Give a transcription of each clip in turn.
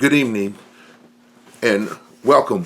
Good evening and welcome.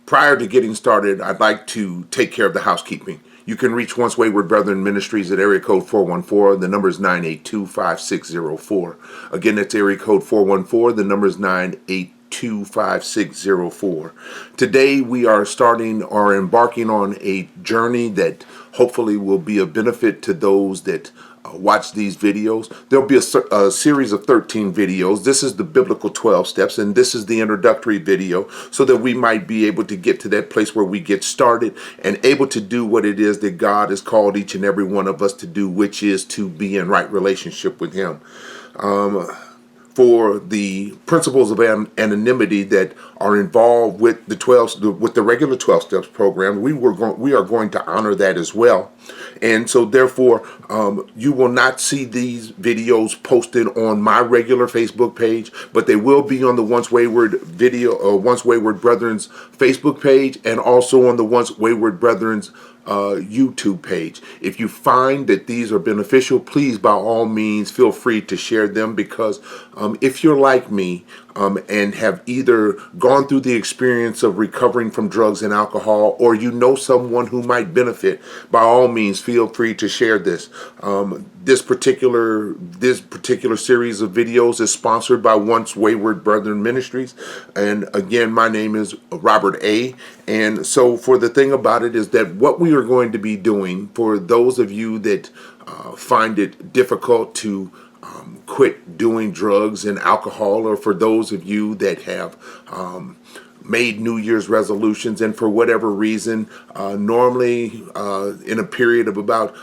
Prior to getting started, I'd like to take care of the housekeeping. You can reach Once Wayward Brethren Ministries at area code 414. The number is 982-5604. Again, that's area code 414. The number is 982-5604. Today we are starting or embarking on a journey that hopefully will be of benefit to those that watch these videos. There'll be a series of 13 videos. This is the biblical 12 steps, and this is the introductory video so that we might be able to get to that place where we get started and able to do what it is that God has called each and every one of us to do, which is to be in right relationship with Him. For the principles of anonymity that are involved with the regular 12 steps program, we are going to honor that as well. And so therefore, you will not see these videos posted on my regular Facebook page, but they will be on the Once Wayward Once Wayward Brethren's Facebook page, and also on the Once Wayward Brethren's YouTube page. If you find that these are beneficial, please by all means feel free to share them, because if you're like me and have either gone through the experience of recovering from drugs and alcohol, or you know someone who might benefit, by all means feel free to share this. This particular series of videos is sponsored by Once Wayward Brethren Ministries, and again, my name is Robert A. And so for the thing about it is that what we are going to be doing, for those of you that find it difficult to quit doing drugs and alcohol, or for those of you that have made New Year's resolutions, and for whatever reason, normally in a period of about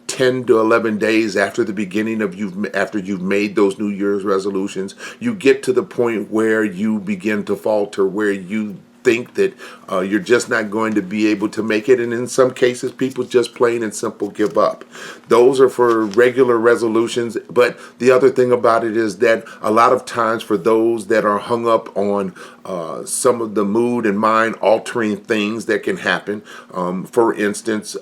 10 to 11 days after the beginning of after you've made those New Year's resolutions, you get to the point where you begin to falter, where you think that you're just not going to be able to make it, and in some cases people just plain and simple give up. Those are for regular resolutions, but the other thing about it is that a lot of times for those that are hung up on some of the mood and mind altering things that can happen, for instance,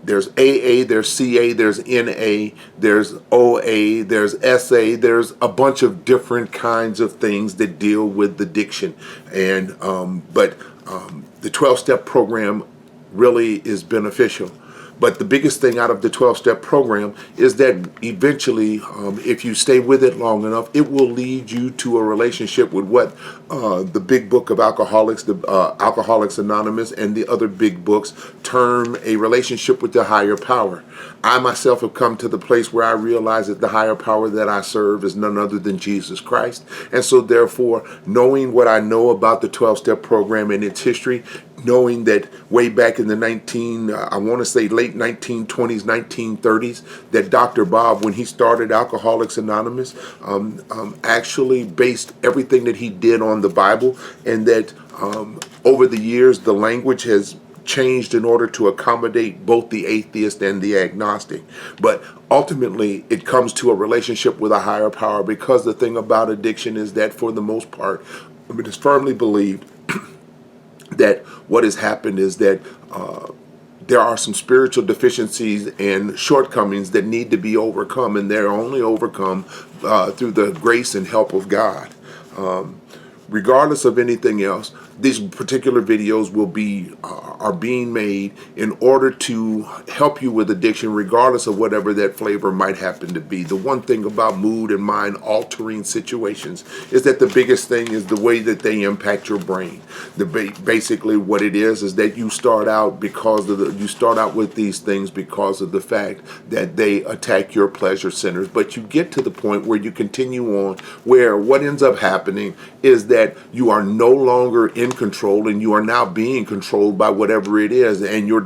there's AA, there's CA, there's NA, there's OA, there's SA, there's a bunch of different kinds of things that deal with addiction. And but the 12-step program really is beneficial. But the biggest thing out of the 12-step program is that eventually, if you stay with it long enough, it will lead you to a relationship with what the big book of alcoholics, the Alcoholics Anonymous, and the other big books term a relationship with the higher power. I myself have come to the place where I realize that the higher power that I serve is none other than Jesus Christ. And so therefore, knowing what I know about the 12-step program and its history, knowing that way back in the late 1920s, 1930s, that Dr. Bob, when he started Alcoholics Anonymous, actually based everything that he did on the Bible, and that over the years the language has changed in order to accommodate both the atheist and the agnostic. But ultimately, it comes to a relationship with a higher power, because the thing about addiction is that for the most part, it is firmly believed that what has happened is that there are some spiritual deficiencies and shortcomings that need to be overcome, and they're only overcome through the grace and help of God. Regardless of anything else, these particular videos are being made in order to help you with addiction, regardless of whatever that flavor might happen to be. The one thing about mood and mind altering situations is that the biggest thing is the way that they impact your brain. Basically what it is that you start out with these things because of the fact that they attack your pleasure centers, but you get to the point where you continue on, where what ends up happening is that you are no longer in control, and you are now being controlled by whatever it is, and your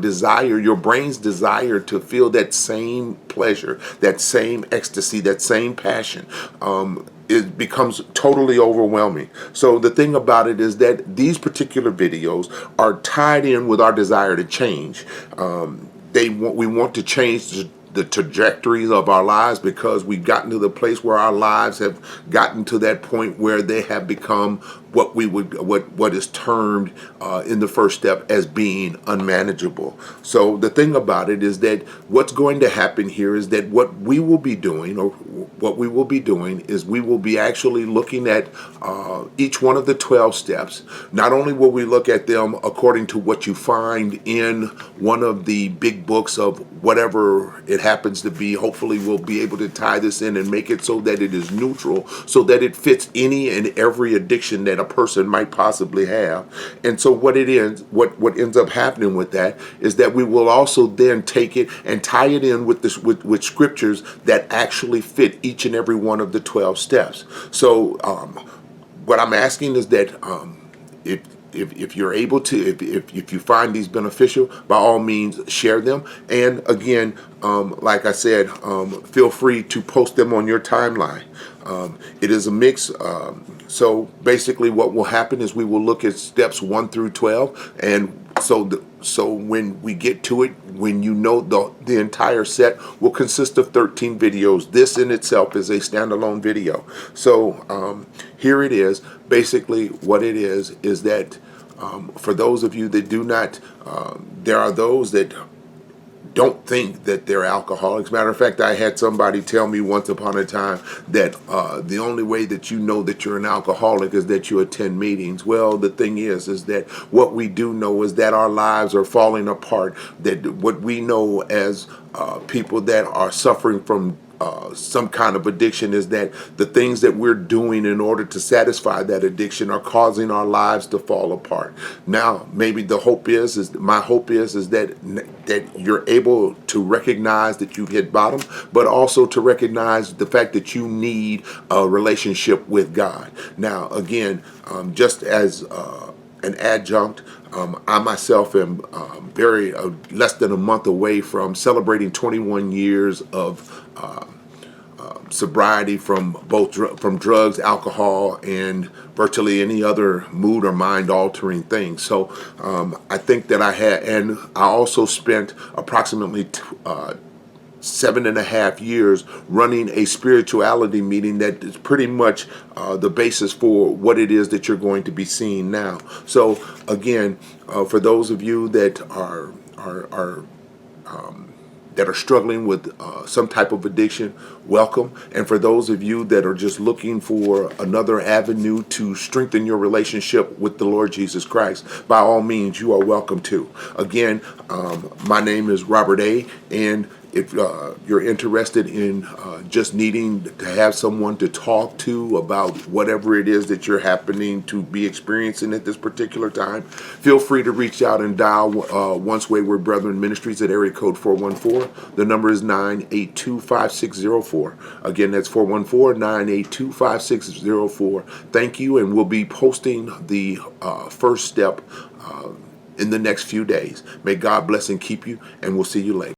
brain's desire to feel that same pleasure, that same ecstasy, that same passion, it becomes totally overwhelming. So the thing about it is that these particular videos are tied in with our desire to change. We want to change the trajectories of our lives, because we've gotten to the place where our lives have gotten to that point where they have become what is termed in the first step as being unmanageable. So the thing about it is that what's going to happen here is that what we will be doing, is we will be actually looking at each one of the 12 steps. Not only will we look at them according to what you find in one of the big books of whatever it happens to be. Hopefully we'll be able to tie this in and make it so that it is neutral, so that it fits any and every addiction that a person might possibly have. And so what ends up happening with that is that we will also then take it and tie it in with this with scriptures that actually fit each and every one of the 12 steps. So what I'm asking is that if you're able to, if you find these beneficial, by all means share them. And again, like I said, feel free to post them on your timeline. It is a mix. So basically what will happen is we will look at steps 1 through 12. And so when we get to it, when you know the entire set will consist of 13 videos. This in itself is a standalone video. So here it is. Basically what it is that for those of you that do not, there are those that don't think that they're alcoholics. Matter of fact, I had somebody tell me once upon a time that the only way that you know that you're an alcoholic is that you attend meetings. Well, the thing is that what we do know is that our lives are falling apart. That what we know as people that are suffering from some kind of addiction is that the things that we're doing in order to satisfy that addiction are causing our lives to fall apart. Now, maybe the hope is my hope is that you're able to recognize that you've hit bottom, but also to recognize the fact that you need a relationship with God. Now, again, just as an adjunct, I myself am very less than a month away from celebrating 21 years of sobriety from both from drugs, alcohol, and virtually any other mood or mind altering thing. So I think that and I also spent approximately 7.5 years running a spirituality meeting that is pretty much the basis for what it is that you're going to be seeing now. So again, for those of you that are struggling with some type of addiction, welcome. And for those of you that are just looking for another avenue to strengthen your relationship with the Lord Jesus Christ, by all means, you are welcome to. Again, my name is Robert A. And if you're interested in just needing to have someone to talk to about whatever it is that you're happening to be experiencing at this particular time, feel free to reach out and dial Once Wayward Brethren Ministries at area code 414. The number is 982-5604. Again, that's 414-982-5604. Thank you, and we'll be posting the first step in the next few days. May God bless and keep you, and we'll see you later.